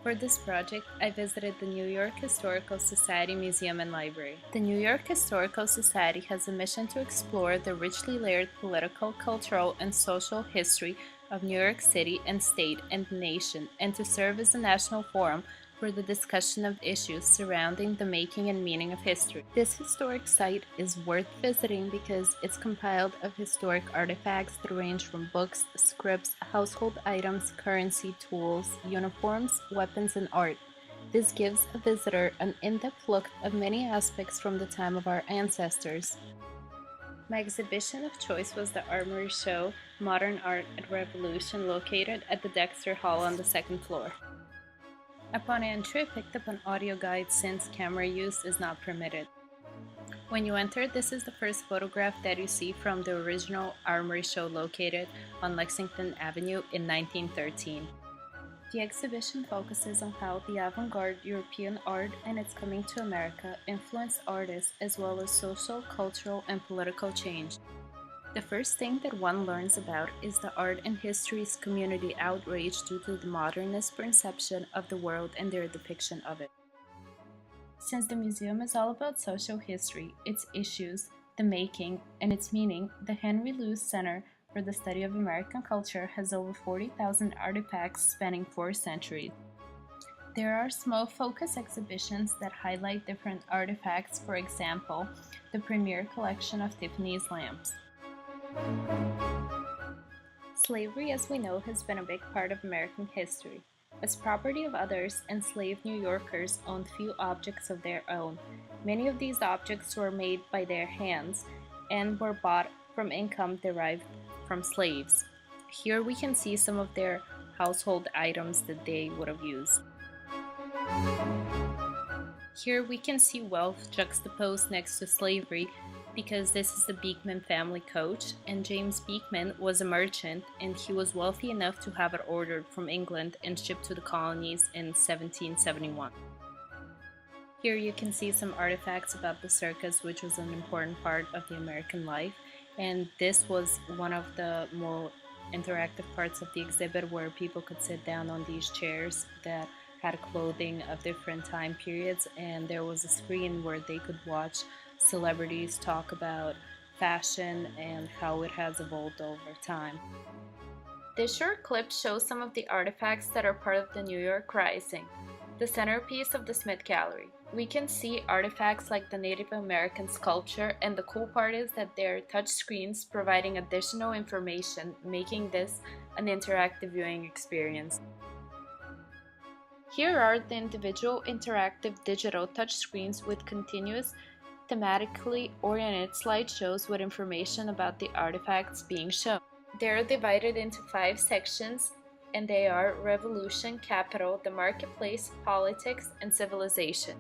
For this project, I visited the New York Historical Society Museum and Library. The New York Historical Society has a mission to explore the richly layered political, cultural, and social history of New York City and state and the nation, and to serve as a national forum for the discussion of issues surrounding the making and meaning of history. This historic site is worth visiting because it's compiled of historic artifacts that range from books, scripts, household items, currency, tools, uniforms, weapons, and art. This gives a visitor an in-depth look of many aspects from the time of our ancestors. My exhibition of choice was the MRNY show, Modern Art at Revolution, located at the Dexter Hall on the second floor. Upon entry, I picked up an audio guide since camera use is not permitted. When you enter, this is the first photograph that you see from the original MRNY show located on Lexington Avenue in 1913. The exhibition focuses on how the avant-garde European art and its coming to America influenced artists as well as social, cultural, and political change. The first thing that one learns about is the art and history's community outrage due to the modernist perception of the world and their depiction of it. Since the museum is all about social history, its issues, the making, and its meaning, the Henry Luce Center for the Study of American Culture has over 40,000 artifacts spanning 4 centuries. There are small focus exhibitions that highlight different artifacts, for example, the premier collection of Tiffany's lamps. Slavery, as we know, has been a big part of American history. As property of others, enslaved New Yorkers owned few objects of their own. Many of these objects were made by their hands and were bought from income derived from slaves. Here we can see some of their household items that they would have used. Here we can see wealth juxtaposed next to slavery, because this is the Beekman family coach, and James Beekman was a merchant and he was wealthy enough to have it ordered from England and shipped to the colonies in 1771. Here you can see some artifacts about the circus, which was an important part of the American life, and this was one of the more interactive parts of the exhibit where people could sit down on these chairs that had clothing of different time periods, and there was a screen where they could watch celebrities talk about fashion and how it has evolved over time. This short clip shows some of the artifacts that are part of the New York Rising, the centerpiece of the Smith Gallery. We can see artifacts like the Native American sculpture, and the cool part is that they're touch screens providing additional information, making this an interactive viewing experience. Here are the individual interactive digital touchscreens with continuous thematically oriented slideshows with information about the artifacts being shown. They are divided into 5 sections, and they are Revolution, Capital, the Marketplace, Politics, and Civilization.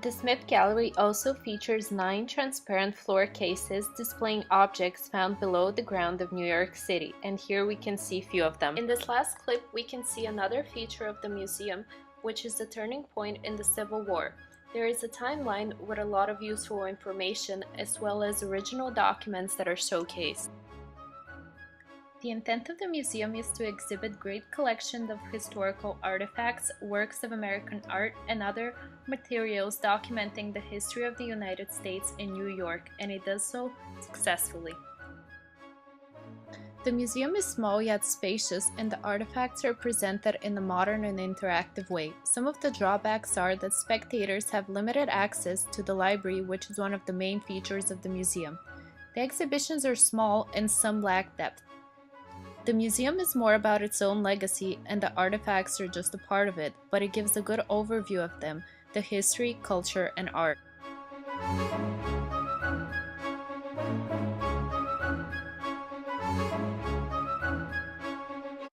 The Smith Gallery also features 9 transparent floor cases displaying objects found below the ground of New York City, and here we can see a few of them. In this last clip, we can see another feature of the museum, which is the turning point in the Civil War. There is a timeline with a lot of useful information as well as original documents that are showcased. The intent of the museum is to exhibit great collections of historical artifacts, works of American art, and other materials documenting the history of the United States in New York, and it does so successfully. The museum is small yet spacious, and the artifacts are presented in a modern and interactive way. Some of the drawbacks are that spectators have limited access to the library, which is one of the main features of the museum. The exhibitions are small and some lack depth. The museum is more about its own legacy, and the artifacts are just a part of it, but it gives a good overview of them, the history, culture, and art.